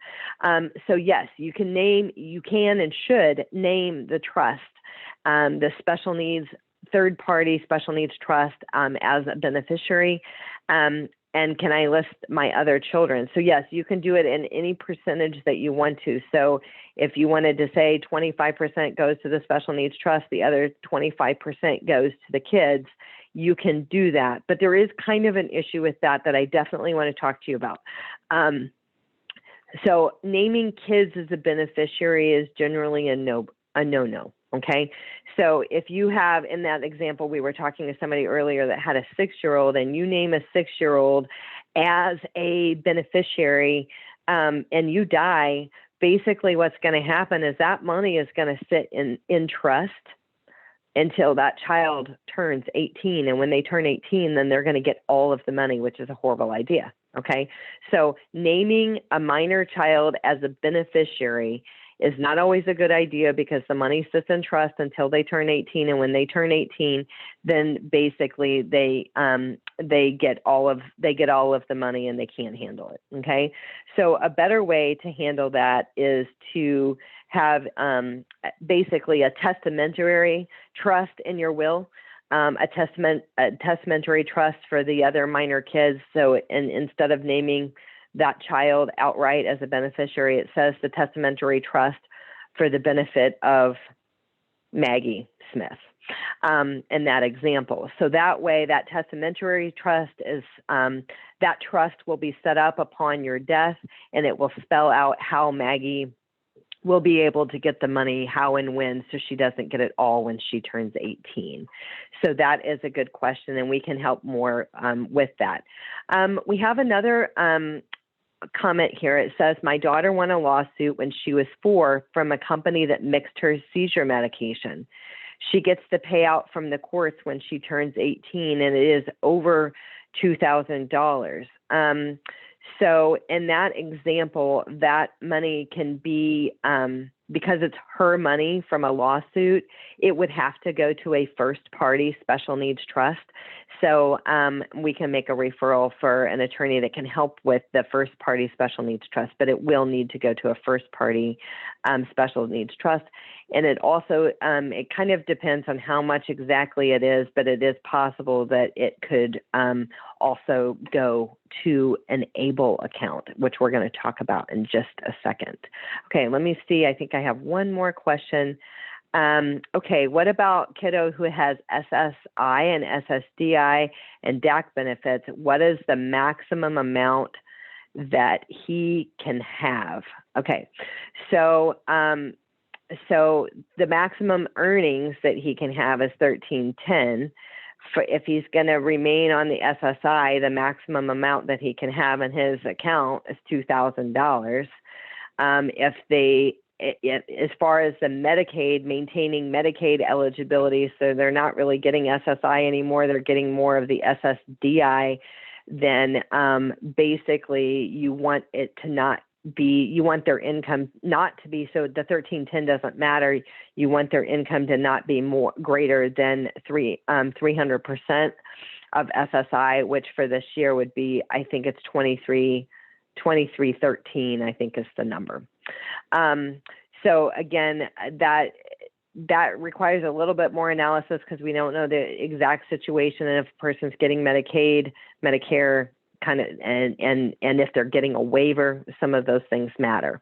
S1: So yes, you can and should name the trust, the special needs, third-party special needs trust as a beneficiary. And can I list my other children? So yes, you can do it in any percentage that you want to. So if you wanted to say 25% goes to the special needs trust, the other 25% goes to the kids, you can do that. But there is kind of an issue with that I definitely want to talk to you about. So naming kids as a beneficiary is generally a no-no. Okay, so if you have, in that example, we were talking to somebody earlier that had a 6-year-old, and you name a 6-year-old as a beneficiary and you die, basically what's going to happen is that money is going to sit in trust until that child turns 18. And when they turn 18, then they're going to get all of the money, which is a horrible idea. Okay, so naming a minor child as a beneficiary is not always a good idea, because the money sits in trust until they turn 18, and when they turn 18, then basically they get all of the money and they can't handle it. Okay, so a better way to handle that is to have basically a testamentary trust in your will. A testamentary trust for the other minor kids. So instead of naming that child outright as a beneficiary, it says the testamentary trust for the benefit of Maggie Smith in that example. So that way, that testamentary trust is, that trust will be set up upon your death, and it will spell out how Maggie will be able to get the money, how and when, so she doesn't get it all when she turns 18. So that is a good question, and we can help more with that. We have another comment here. It says, my daughter won a lawsuit when she was 4 from a company that mixed her seizure medication. She gets the payout from the courts when she turns 18, and it is over $2,000. So in that example, that money can be, because it's her money from a lawsuit, it would have to go to a first-party special needs trust. So we can make a referral for an attorney that can help with the first-party special needs trust, but it will need to go to a first-party special needs trust. And it also, it kind of depends on how much exactly it is, but it is possible that it could also go to an ABLE account, which we're going to talk about in just a second. Okay, let me see. I think I have one more question. Okay, what about kiddo who has SSI and SSDI and DAC benefits? What is the maximum amount that he can have? Okay, so so the maximum earnings that he can have is $1,310. If he's going to remain on the SSI, the maximum amount that he can have in his account is $2,000. as far as the Medicaid, maintaining Medicaid eligibility, so they're not really getting SSI anymore, they're getting more of the SSDI, then basically you want it to not be, you want their income not to be, so the 1310 doesn't matter, you want their income to not be more greater than 300% of SSI, which for this year would be, I think it's 2313, I think is the number. So again, that requires a little bit more analysis because we don't know the exact situation and if a person's getting Medicaid, Medicare, kind of, and if they're getting a waiver, some of those things matter.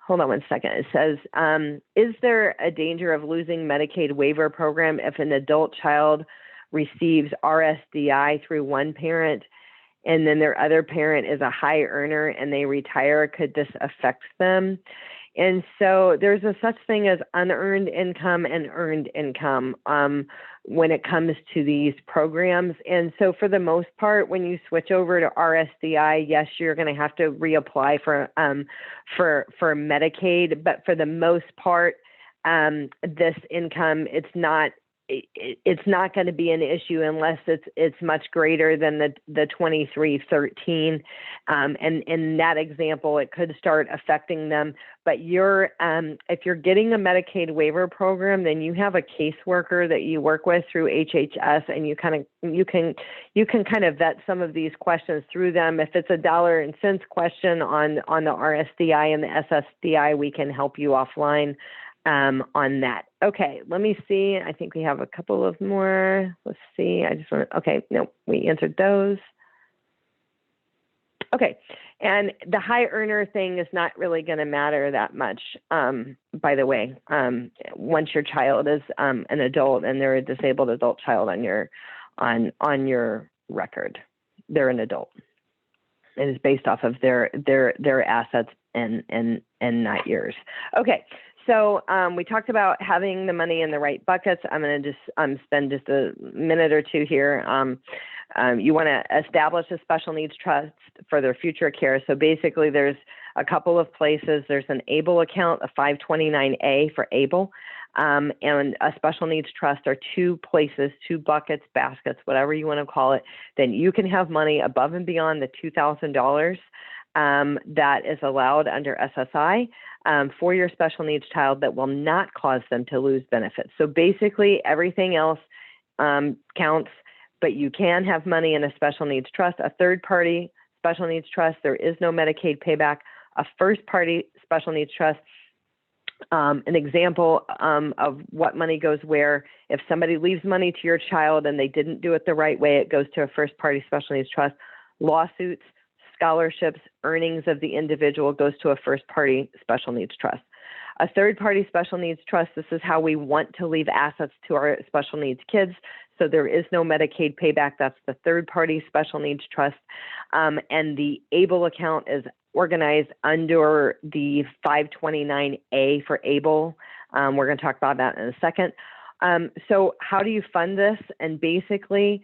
S1: Hold on one second. It says, is there a danger of losing Medicaid waiver program if an adult child receives RSDI through one parent and then their other parent is a high earner and they retire? Could this affect them? And so there's a such thing as unearned income and earned income when it comes to these programs. And so for the most part, when you switch over to RSDI, yes, you're going to have to reapply for Medicaid. But for the most part, this income, it's not going to be an issue unless it's much greater than the 2313. And in that example, it could start affecting them. But if you're getting a Medicaid waiver program, then you have a caseworker that you work with through HHS, and you can kind of vet some of these questions through them. If it's a dollar and cents question on the RSDI and the SSDI, we can help you offline on that. Okay, let me see. I think we have a couple of more. Let's see. We answered those. Okay, and the high earner thing is not really going to matter that much, by the way. Once your child is an adult and they're a disabled adult child on your record, they're an adult. It is based off of their assets and not yours. Okay. So we talked about having the money in the right buckets. I'm going to just spend just a minute or two here. You want to establish a special needs trust for their future care. So basically there's a couple of places. There's an ABLE account, a 529A for ABLE, and a special needs trust are two places, two buckets, baskets, whatever you want to call it. Then you can have money above and beyond the $2,000 that is allowed under SSI for your special needs child that will not cause them to lose benefits. So basically everything else counts, but you can have money in a special needs trust, a third-party special needs trust. There is no Medicaid payback. A first-party special needs trust, an example of what money goes where. If somebody leaves money to your child and they didn't do it the right way, it goes to a first-party special needs trust. Lawsuits, scholarships, earnings of the individual goes to a first-party special needs trust. A third-party special needs trust, this is how we want to leave assets to our special needs kids. So there is no Medicaid payback. That's the third-party special needs trust. And the ABLE account is organized under the 529A for ABLE. We're going to talk about that in a second. So how do you fund this? And basically,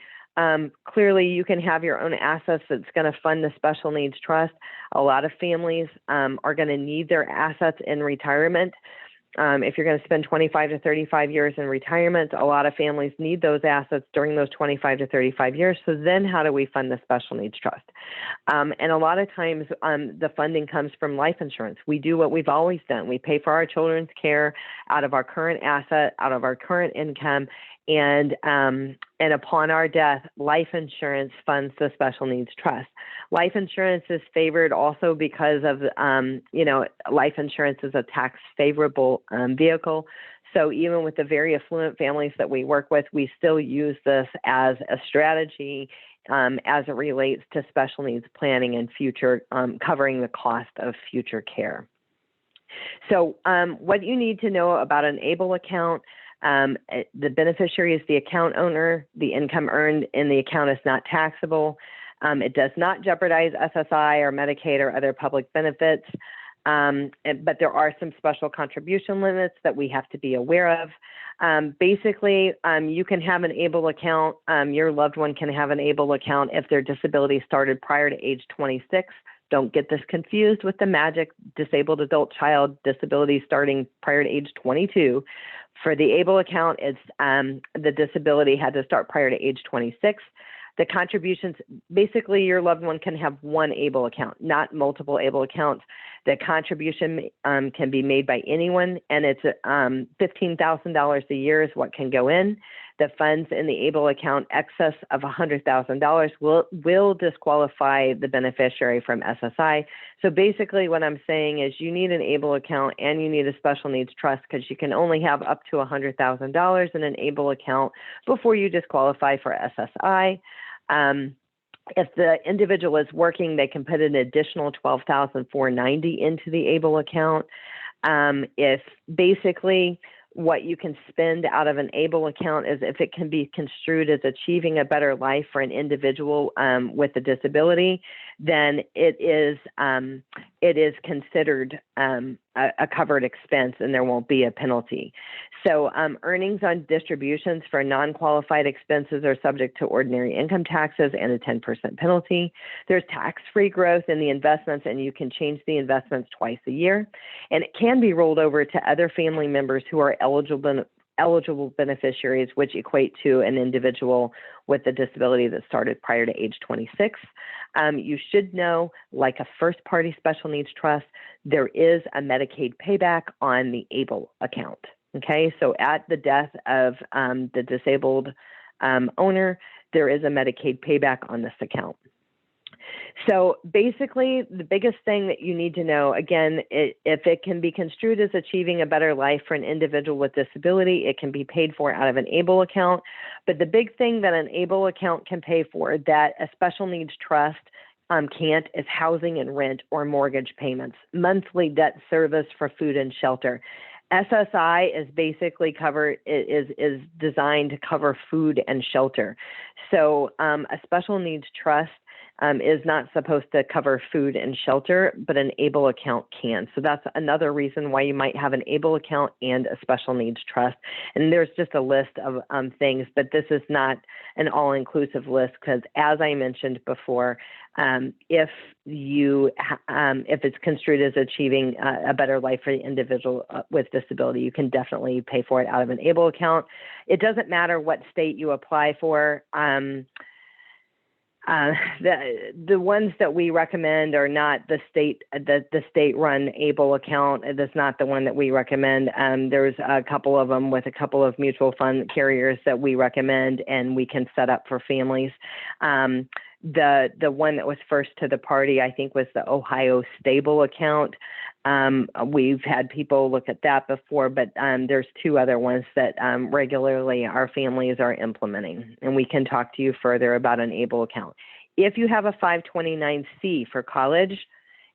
S1: clearly you can have your own assets that's going to fund the special needs trust. A lot of families are going to need their assets in retirement. If you're going to spend 25 to 35 years in retirement, a lot of families need those assets during those 25 to 35 years. So then how do we fund the special needs trust? And a lot of times the funding comes from life insurance. We do what we've always done. We pay for our children's care out of our current asset, out of our current income, and upon our death, life insurance funds the special needs trust. Life insurance is favored also because of, life insurance is a tax favorable vehicle. So even with the very affluent families that we work with, we still use this as a strategy as it relates to special needs planning and future, covering the cost of future care. So what you need to know about an ABLE account, the beneficiary is the account owner. The income earned in the account is not taxable. It does not jeopardize SSI or Medicaid or other public benefits, but there are some special contribution limits that we have to be aware of. Basically, you can have an ABLE account. Your loved one can have an ABLE account if their disability started prior to age 26. Don't get this confused with the magic disabled adult child disability starting prior to age 22. For the ABLE account, it's the disability had to start prior to age 26. The contributions, basically your loved one can have one ABLE account, not multiple ABLE accounts. The contribution can be made by anyone, and it's $15,000 a year is what can go in. The funds in the ABLE account excess of $100,000 will disqualify the beneficiary from SSI. So basically what I'm saying is you need an ABLE account and you need a special needs trust because you can only have up to $100,000 in an ABLE account before you disqualify for SSI. If the individual is working, they can put an additional $12,490 into the ABLE account. If basically what you can spend out of an ABLE account is if it can be construed as achieving a better life for an individual with a disability, then it is considered a covered expense and there won't be a penalty. So earnings on distributions for non-qualified expenses are subject to ordinary income taxes and a 10% penalty. There's tax-free growth in the investments, and you can change the investments twice a year. And it can be rolled over to other family members who are eligible beneficiaries, which equate to an individual with a disability that started prior to age 26. You should know, like a first-party special needs trust, there is a Medicaid payback on the ABLE account. Okay, so at the death of the disabled owner, there is a Medicaid payback on this account. So basically, the biggest thing that you need to know, again, if it can be construed as achieving a better life for an individual with disability, it can be paid for out of an ABLE account. But the big thing that an ABLE account can pay for that a special needs trust can't is housing and rent or mortgage payments, monthly debt service for food and shelter. SSI is basically is designed to cover food and shelter. So a special needs trust is not supposed to cover food and shelter, but an ABLE account can. So that's another reason why you might have an ABLE account and a special needs trust. And there's just a list of things, but this is not an all-inclusive list because, as I mentioned before, if it's construed as achieving a better life for the individual with disability, you can definitely pay for it out of an ABLE account. It doesn't matter what state you apply for. The ones that we recommend are not the state-run ABLE account. That's not the one that we recommend. There's a couple of them with a couple of mutual fund carriers that we recommend, and we can set up for families. The one that was first to the party, I think, was the Ohio Stable account. We've had people look at that before, but there's two other ones that regularly our families are implementing, and we can talk to you further about an ABLE account. If you have a 529C for college,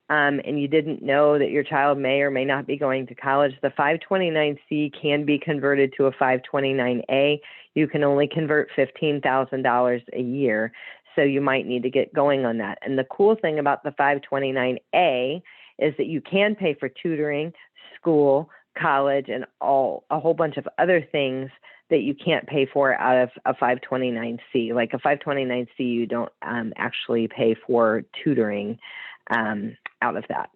S1: and you didn't know that your child may or may not be going to college, the 529C can be converted to a 529A. You can only convert $15,000 a year, so you might need to get going on that. And the cool thing about the 529A is that you can pay for tutoring, school, college, and a whole bunch of other things that you can't pay for out of a 529C. Like a 529C, you don't actually pay for tutoring out of that.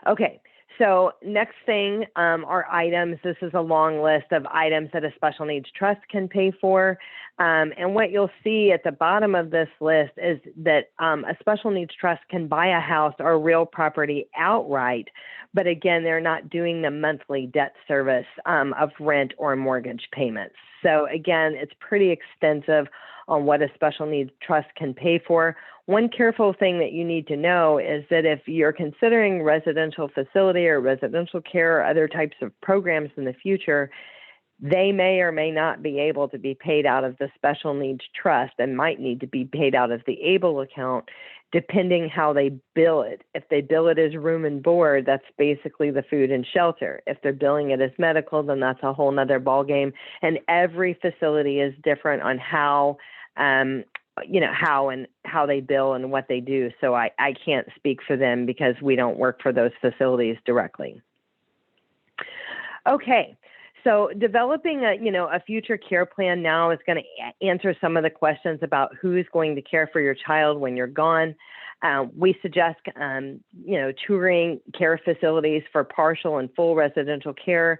S1: Okay, so next thing are items. This is a long list of items that a special needs trust can pay for. And what you'll see at the bottom of this list is that a special needs trust can buy a house or real property outright, but again, they're not doing the monthly debt service of rent or mortgage payments. So again, it's pretty extensive on what a special needs trust can pay for. One careful thing that you need to know is that if you're considering residential facility or residential care or other types of programs in the future, they may or may not be able to be paid out of the special needs trust and might need to be paid out of the ABLE account, depending how they bill it. If they bill it as room and board, that's basically the food and shelter. If they're billing it as medical, then that's a whole nother ballgame. And every facility is different on how they bill and what they do. So I can't speak for them because we don't work for those facilities directly. Okay. So developing a future care plan now is going to answer some of the questions about who's going to care for your child when you're gone. We suggest, touring care facilities for partial and full residential care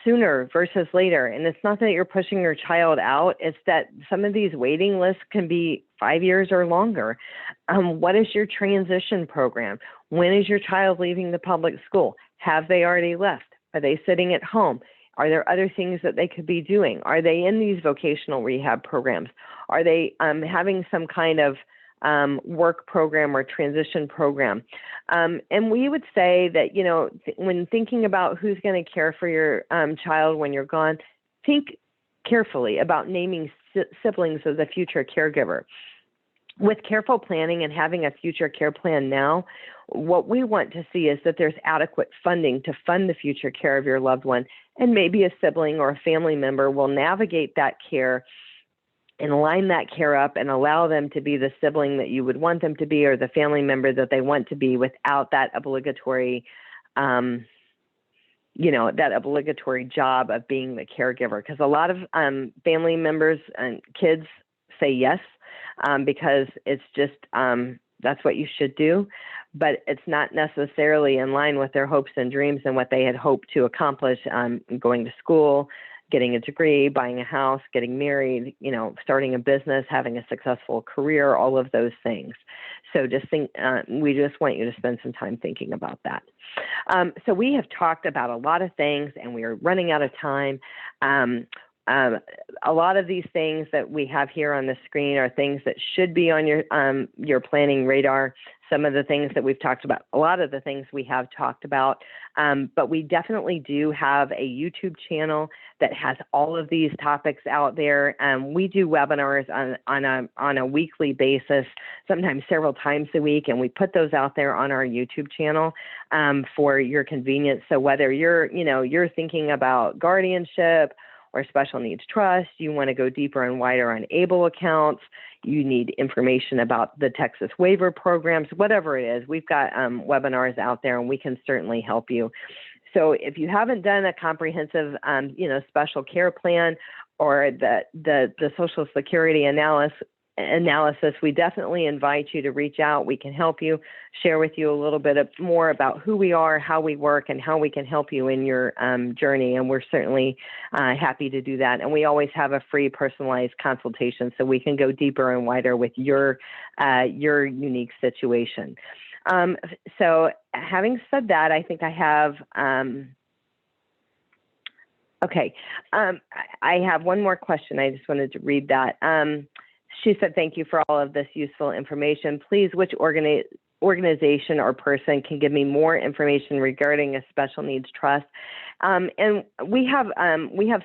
S1: sooner versus later. And it's not that you're pushing your child out, it's that some of these waiting lists can be 5 years or longer. What is your transition program? When is your child leaving the public school? Have they already left? Are they sitting at home? Are there other things that they could be doing? Are they in these vocational rehab programs? Are they having some kind of work program or transition program? And we would say that, when thinking about who's going to care for your child when you're gone, think carefully about naming siblings as a future caregiver. With careful planning and having a future care plan now, what we want to see is that there's adequate funding to fund the future care of your loved one, and maybe a sibling or a family member will navigate that care and line that care up and allow them to be the sibling that you would want them to be, or the family member that they want to be, without that obligatory, that obligatory job of being the caregiver. Because a lot of family members and kids say yes, because it's just, that's what you should do, but it's not necessarily in line with their hopes and dreams and what they had hoped to accomplish, going to school, getting a degree, buying a house, getting married, starting a business, having a successful career, all of those things. So we just want you to spend some time thinking about that. So we have talked about a lot of things, and we are running out of time. A lot of these things that we have here on the screen are things that should be on your planning radar. Some of the things that we've talked about, a lot of the things we have talked about, but we definitely do have a YouTube channel that has all of these topics out there. We do webinars on a weekly basis, sometimes several times a week, and we put those out there on our YouTube channel for your convenience. So whether you're thinking about guardianship or special needs trust, you want to go deeper and wider on ABLE accounts, you need information about the Texas waiver programs, whatever it is, we've got webinars out there, and we can certainly help you. So if you haven't done a comprehensive, special care plan or the Social Security analysis, we definitely invite you to reach out. We can help you, share with you a little bit more about who we are, how we work, and how we can help you in your journey. And we're certainly happy to do that. And we always have a free personalized consultation, so we can go deeper and wider with your unique situation. So having said that, I think I have, I have one more question. I just wanted to read that. She said, thank you for all of this useful information. Please, which organization or person can give me more information regarding a special needs trust? And we have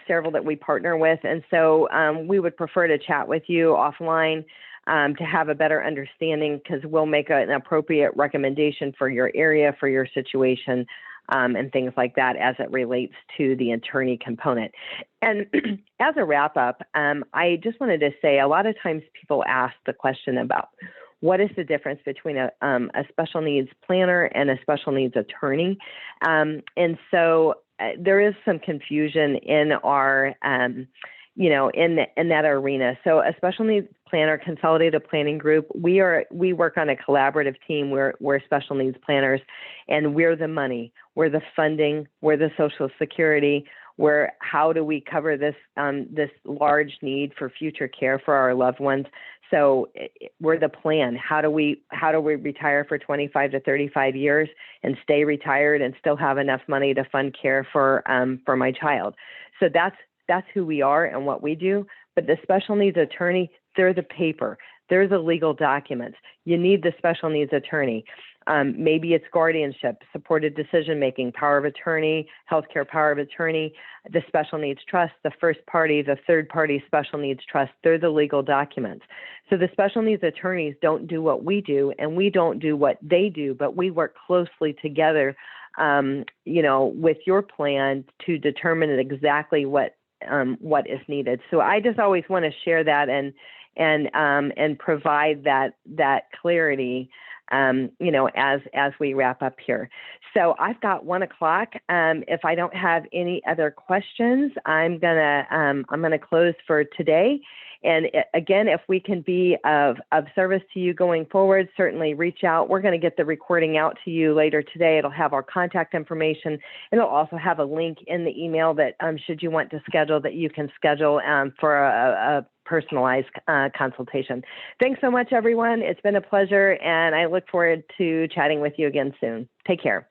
S1: several that we partner with, and so we would prefer to chat with you offline to have a better understanding, because we'll make an appropriate recommendation for your area, for your situation, and things like that as it relates to the attorney component. And as a wrap up, I just wanted to say, a lot of times people ask the question about what is the difference between a special needs planner and a special needs attorney. And so there is some confusion in our, in that arena. So a special needs planner, consolidated planning group, we work on a collaborative team. We're special needs planners, and we're the money, we're the funding, we're the Social Security, how do we cover this large need for future care for our loved ones? So we're the plan. How do we retire for 25 to 35 years and stay retired and still have enough money to fund care for my child? So that's who we are and what we do. But the special needs attorney, they're the paper, they're the legal documents. You need the special needs attorney. Maybe it's guardianship, supported decision-making, power of attorney, healthcare power of attorney, the special needs trust, the first party, the third party special needs trust, they're the legal documents. So the special needs attorneys don't do what we do, and we don't do what they do, but we work closely together, with your plan to determine exactly what is needed. So I just always want to share that and provide that clarity as we wrap up here. So I've got 1 o'clock. If I don't have any other questions, I'm gonna close for today. And again, if we can be of service to you going forward, certainly reach out. We're going to get the recording out to you later today. It'll have our contact information. It'll also have a link in the email that should you want to schedule, that you can schedule for a personalized consultation. Thanks so much, everyone. It's been a pleasure, and I look forward to chatting with you again soon. Take care.